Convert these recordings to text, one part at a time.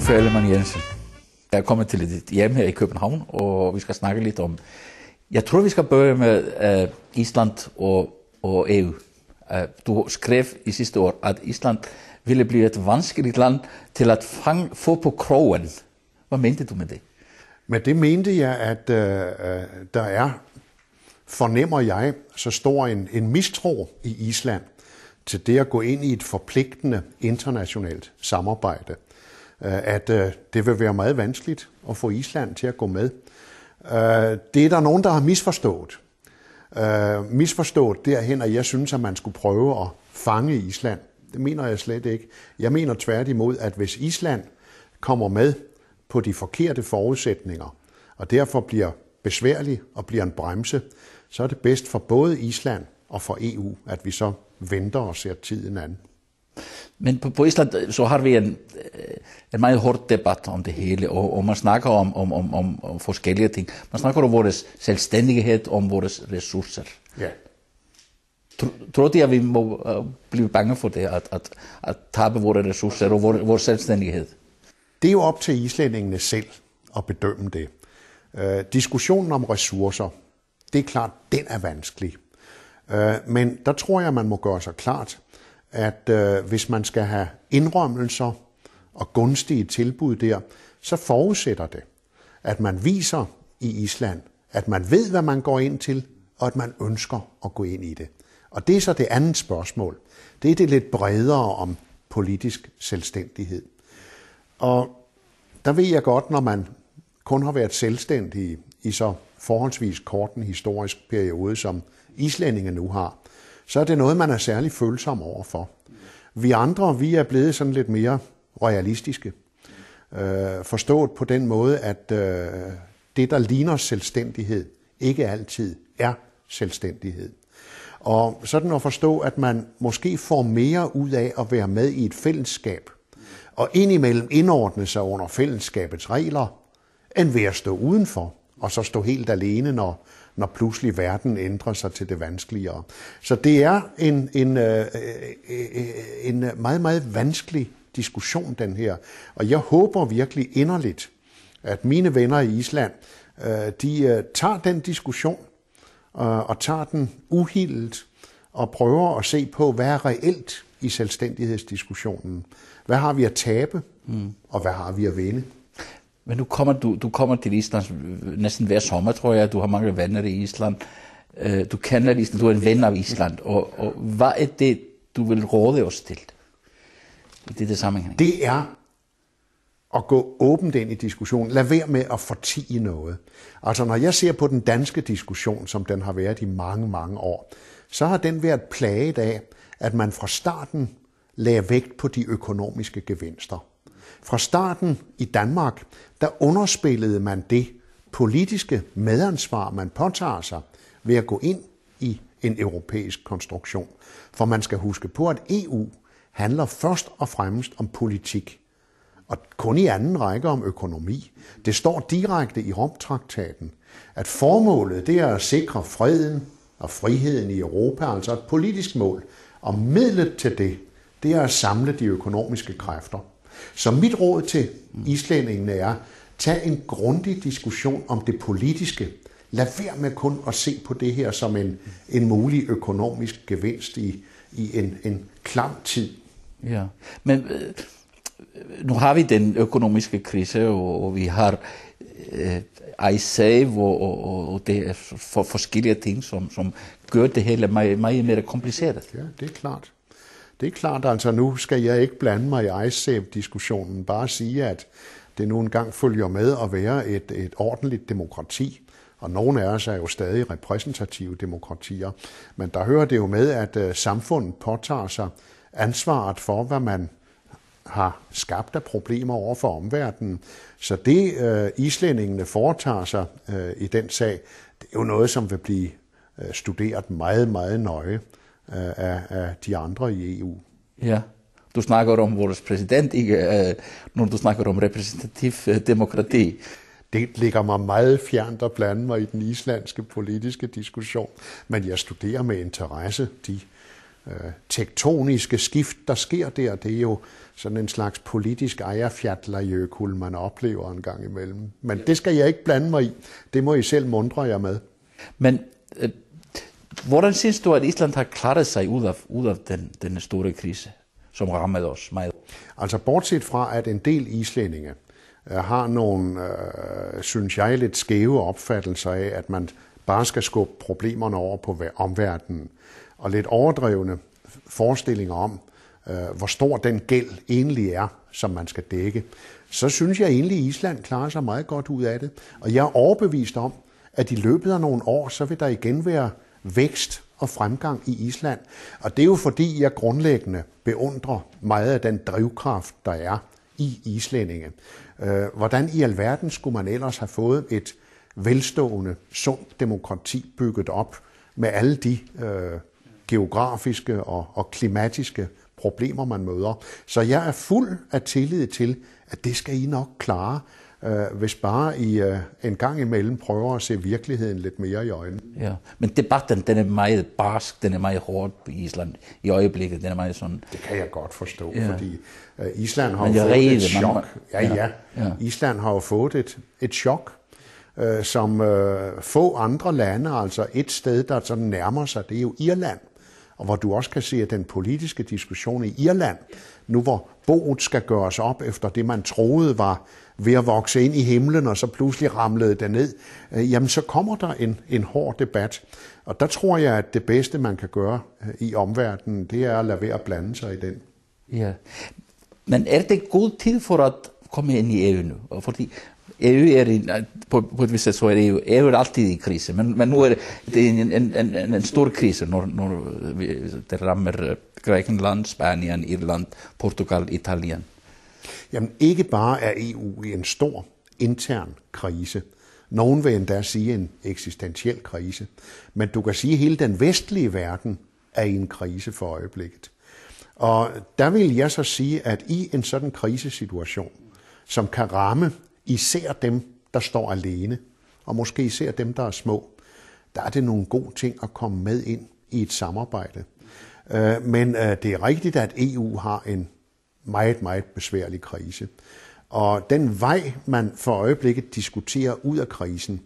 Uffe Ellemann-Jensen. Jeg er kommet til et hjem her i København, og vi skal snakke lidt om... Jeg tror, vi skal begynde med Island og EU. Du skrev i sidste år, at Island ville blive et vanskeligt land til at få på krogen. Hvad mente du med det? Men det mente jeg, at der er, fornemmer jeg, så stor en mistro i Island til det at gå ind i et forpligtende internationalt samarbejde, at det vil være meget vanskeligt at få Island til at gå med. Det er der nogen, der har misforstået. Misforstået derhen, at jeg synes, at man skulle prøve at fange Island. Det mener jeg slet ikke. Jeg mener tværtimod, at hvis Island kommer med på de forkerte forudsætninger, og derfor bliver besværlig og bliver en bremse, så er det bedst for både Island og for EU, at vi så venter og ser tiden an. Men på Island så har vi en meget hård debat om det hele, og man snakker om forskellige ting. Man snakker om vores selvstændighed, om vores ressourcer. Ja. Tror du, at vi må blive bange for det, at tabe vores ressourcer og vores selvstændighed? Det er jo op til islændingene selv at bedømme det. Diskussionen om ressourcer, det er klart, den er vanskelig. Men der tror jeg, man må gøre sig klart, at hvis man skal have indrømmelser og gunstige tilbud der, så forudsætter det, at man viser i Island, at man ved, hvad man går ind til, og at man ønsker at gå ind i det. Og det er så det andet spørgsmål. Det er det lidt bredere om politisk selvstændighed. Og der ved jeg godt, når man kun har været selvstændig i så forholdsvis kort en historisk periode, som islændinge nu har, så er det noget, man er særlig følsom overfor. Vi andre, vi er blevet sådan lidt mere realistiske. Forstået på den måde, at det, der ligner selvstændighed, ikke altid er selvstændighed. Og sådan at forstå, at man måske får mere ud af at være med i et fællesskab, og indimellem indordne sig under fællesskabets regler, end ved at stå udenfor, og så stå helt alene, når pludselig verden ændrer sig til det vanskeligere. Så det er en meget, meget vanskelig diskussion, den her. Og jeg håber virkelig inderligt, at mine venner i Island, de tager den diskussion, og tager den uhildet, og prøver at se på, hvad er reelt i selvstændighedsdiskussionen. Hvad har vi at tabe, og hvad har vi at vinde? Men du kommer til Island næsten hver sommer, tror jeg. Du har mange venner i Island. Du kender Island, du er en ven af Island. Og hvad er det, du vil råde os til i dette sammenhæng? Det er at gå åbent ind i diskussionen. Lad være med at fortie noget. Altså når jeg ser på den danske diskussion, som den har været i mange, mange år, så har den været plaget af, at man fra starten lagde vægt på de økonomiske gevinster. Fra starten i Danmark, der underspillede man det politiske medansvar, man påtager sig ved at gå ind i en europæisk konstruktion. For man skal huske på, at EU handler først og fremmest om politik, og kun i anden række om økonomi. Det står direkte i Romtraktaten, at formålet det er at sikre freden og friheden i Europa, altså et politisk mål, og midlet til det er at samle de økonomiske kræfter. Så mit råd til islændingene er, tag en grundig diskussion om det politiske. Lad være med kun at se på det her som en mulig økonomisk gevinst i en klam tid. Ja, men nu har vi den økonomiske krise, og vi har ISAVE, og det er forskellige ting, som gør det hele meget, meget mere kompliceret. Ja, det er klart. Det er klart, altså nu skal jeg ikke blande mig i ISAVE-diskussionen, bare sige, at det nu engang følger med at være et ordentligt demokrati, og nogle af os er jo stadig repræsentative demokratier, men der hører det jo med, at samfundet påtager sig ansvaret for, hvad man har skabt af problemer over for omverdenen. Så det islændingene foretager sig i den sag, det er jo noget, som vil blive studeret meget, meget nøje af de andre i EU. Ja, du snakker om vores præsident, ikke når du snakker om repræsentativ demokrati. Det ligger mig meget fjernt at blande mig i den islandske politiske diskussion, men jeg studerer med interesse de tektoniske skift, der sker der. Det er jo sådan en slags politisk ejerfjatlerjökull, man oplever en gang imellem. Men det skal jeg ikke blande mig i. Det må I selv mundre jer med. Men hvordan synes du, at Island har klaret sig ud af den store krise, som rammede os meget? Altså bortset fra, at en del islændinge har nogle, synes jeg, lidt skæve opfattelser af, at man bare skal skubbe problemerne over på omverdenen, og lidt overdrevne forestillinger om, hvor stor den gæld egentlig er, som man skal dække, så synes jeg egentlig, at Island klarer sig meget godt ud af det. Og jeg er overbevist om, at i løbet af nogle år, så vil der igen være vækst og fremgang i Island. Og det er jo fordi, jeg grundlæggende beundrer meget af den drivkraft, der er i islændinge. Hvordan i alverden skulle man ellers have fået et velstående, sundt demokrati bygget op med alle de geografiske og klimatiske problemer, man møder. Så jeg er fuld af tillid til, at det skal I nok klare, hvis bare I en gang imellem prøver at se virkeligheden lidt mere i øjnene. Ja, men debatten, den er meget barsk, den er meget hård på Island i øjeblikket, den er meget sådan... Det kan jeg godt forstå, fordi Island har jo fået et chok. Ja. Island har jo fået et chok, som få andre lande, altså et sted, der sådan nærmer sig, det er jo Irland. Og hvor du også kan se, at den politiske diskussion i Irland, nu hvor boet skal gøres op efter det, man troede var ved at vokse ind i himlen, og så pludselig ramlede det ned, jamen så kommer der en hård debat. Og der tror jeg, at det bedste, man kan gøre i omverdenen, det er at lade være at blande sig i den. Ja, men er det god tid for at komme ind i EU nu? Fordi EU er på et vis sæt, så er EU er altid i krise, men nu er det en stor krise, når det rammer Grækenland, Spanien, Irland, Portugal, Italien. Jamen ikke bare er EU i en stor intern krise. Nogen vil endda sige en eksistentiel krise. Men du kan sige, at hele den vestlige verden er i en krise for øjeblikket. Og der vil jeg så sige, at i en sådan krisesituation, som kan ramme især dem, der står alene, og måske især dem, der er små, der er det nogle gode ting at komme med ind i et samarbejde. Men det er rigtigt, at EU har en meget, meget besværlig krise. Og den vej, man for øjeblikket diskuterer ud af krisen,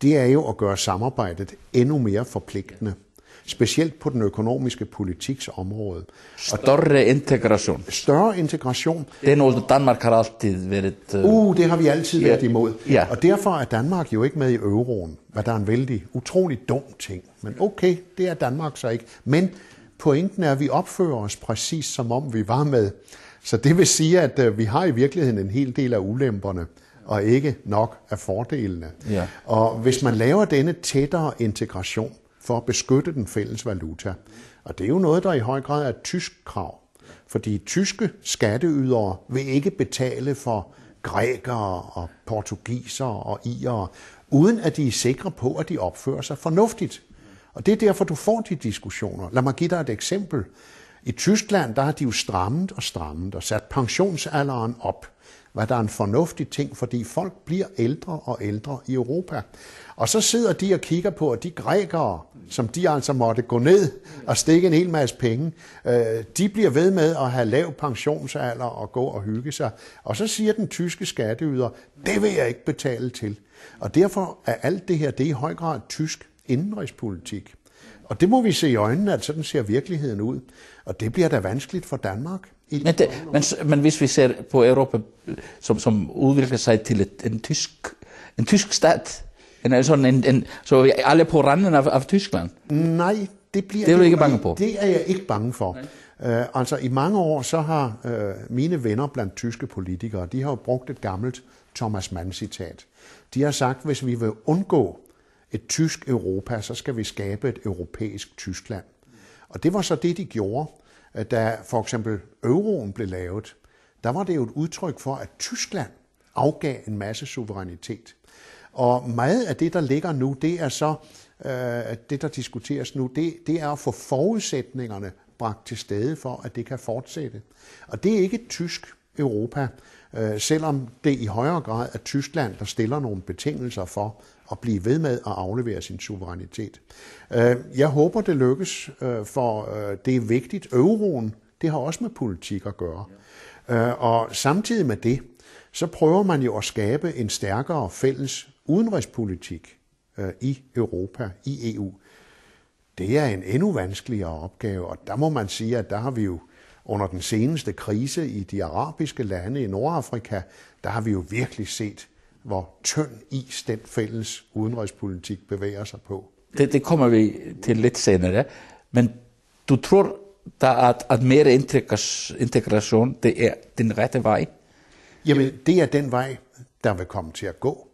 det er jo at gøre samarbejdet endnu mere forpligtende. Specielt på den økonomiske politiks område. Større integration. Større integration. Det er noget, Danmark har altid været... Det har vi altid været imod. Ja. Og derfor er Danmark jo ikke med i euroen, hvad der er en vældig, utrolig dum ting. Men okay, det er Danmark så ikke. Men pointen er, at vi opfører os præcis som om vi var med. Så det vil sige, at vi har i virkeligheden en hel del af ulemperne, og ikke nok af fordelene. Ja. Og hvis man laver denne tættere integration for at beskytte den fælles valuta, og det er jo noget, der i høj grad er et tysk krav, fordi tyske skatteydere vil ikke betale for grækere og portugisere og irere, uden at de er sikre på, at de opfører sig fornuftigt. Og det er derfor, du får de diskussioner. Lad mig give dig et eksempel. I Tyskland, der har de jo strammet og sat pensionsalderen op, hvad der er en fornuftig ting, fordi folk bliver ældre og ældre i Europa. Og så sidder de og kigger på, at de grækere, som de altså måtte gå ned og stikke en hel masse penge, de bliver ved med at have lav pensionsalder og gå og hygge sig. Og så siger den tyske skatteyder, det vil jeg ikke betale til. Og derfor er alt det her, det er i høj grad tysk indenrigspolitik. Og det må vi se i øjnene, at sådan ser virkeligheden ud. Og det bliver da vanskeligt for Danmark. Men hvis vi ser på Europa, som udvikler sig til en tysk stat, så er vi alle på randen af Tyskland? Nej, det er du ikke bange på. Det er jeg ikke bange for. Altså i mange år, så har mine venner blandt tyske politikere, de har jo brugt et gammelt Thomas Mann-citat. De har sagt, hvis vi vil undgå et tysk Europa, så skal vi skabe et europæisk Tyskland. Og det var så det, de gjorde, da for eksempel euroen blev lavet. Der var det jo et udtryk for, at Tyskland afgav en masse suverænitet. Og meget af det, der ligger nu, det er så, det der diskuteres nu, det er at få forudsætningerne bragt til stede for, at det kan fortsætte. Og det er ikke tysk, Europa, selvom det i højere grad er Tyskland, der stiller nogle betingelser for at blive ved med at aflevere sin suverænitet. Jeg håber, det lykkes, for det er vigtigt. Euroen, det har også med politik at gøre. Og samtidig med det, så prøver man jo at skabe en stærkere fælles udenrigspolitik i Europa, i EU. Det er en endnu vanskeligere opgave, og der må man sige, at der har vi jo under den seneste krise i de arabiske lande i Nordafrika, der har vi jo virkelig set, hvor tynd is den fælles udenrigspolitik bevæger sig på. Det kommer vi til lidt senere, men du tror da at mere integration, det er den rette vej? Jamen, det er den vej, der vil komme til at gå,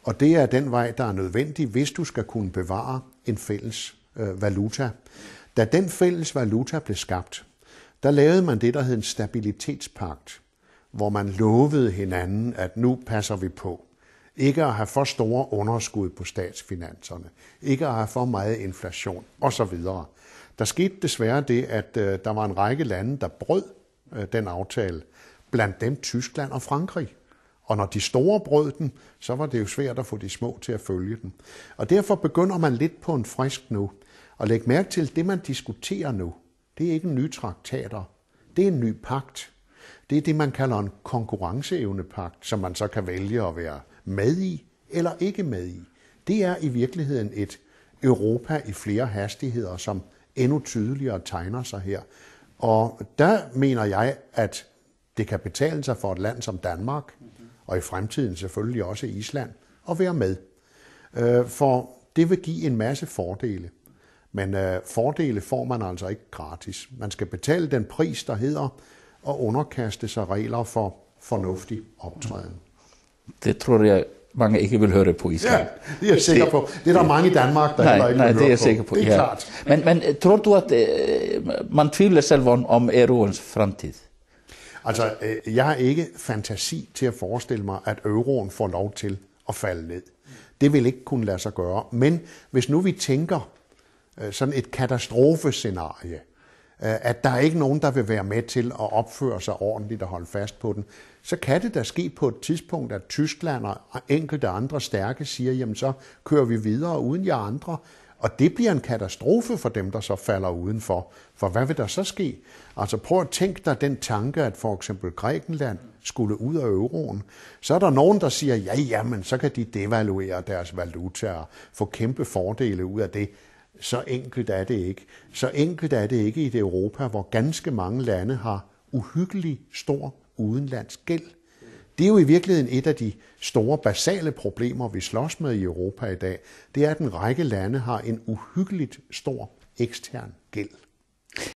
og det er den vej, der er nødvendig, hvis du skal kunne bevare en fælles valuta. Da den fælles valuta blev skabt, der lavede man det, der hed en stabilitetspagt, hvor man lovede hinanden, at nu passer vi på. Ikke at have for store underskud på statsfinanserne, ikke at have for meget inflation osv. Der skete desværre det, at der var en række lande, der brød den aftale, blandt dem Tyskland og Frankrig. Og når de store brød den, så var det jo svært at få de små til at følge den. Og derfor begynder man lidt på en frisk nu. Og læg mærke til, det man diskuterer nu, det er ikke en ny traktater. Det er en ny pagt. Det er det, man kalder en konkurrenceevnepagt, som man så kan vælge at være med i eller ikke med i. Det er i virkeligheden et Europa i flere hastigheder, som endnu tydeligere tegner sig her. Og der mener jeg, at det kan betale sig for et land som Danmark, og i fremtiden selvfølgelig også Island, at være med. For det vil give en masse fordele. Men fordele får man altså ikke gratis. Man skal betale den pris, der hedder at underkaste sig regler for fornuftig optræden. Det tror jeg mange ikke vil høre på Island. Ja, det er jeg sikker på. Det er der mange i Danmark, der heller ikke vil høre på. Det er jeg sikker på. Det er klart. Men tror du, at man tvivler selv om euroens fremtid? Altså, jeg har ikke fantasi til at forestille mig, at euroen får lov til at falde ned. Det vil ikke kunne lade sig gøre. Men hvis nu vi tænker sådan et katastrofescenarie, at der er ikke nogen, der vil være med til at opføre sig ordentligt og holde fast på den, så kan det da ske på et tidspunkt, at Tyskland og enkelte andre stærke siger, jamen så kører vi videre uden jer andre, og det bliver en katastrofe for dem, der så falder udenfor. For hvad vil der så ske? Altså prøv at tænke dig den tanke, at for eksempel Grækenland skulle ud af euroen. Så er der nogen, der siger, jamen så kan de devaluere deres valuta og få kæmpe fordele ud af det. Så enkelt er det ikke. Så enkelt er det ikke i det Europa, hvor ganske mange lande har uhyggelig stor udenlandsk gæld. Det er jo i virkeligheden et af de store basale problemer, vi slås med i Europa i dag. Det er, at en række lande har en uhyggeligt stor ekstern gæld.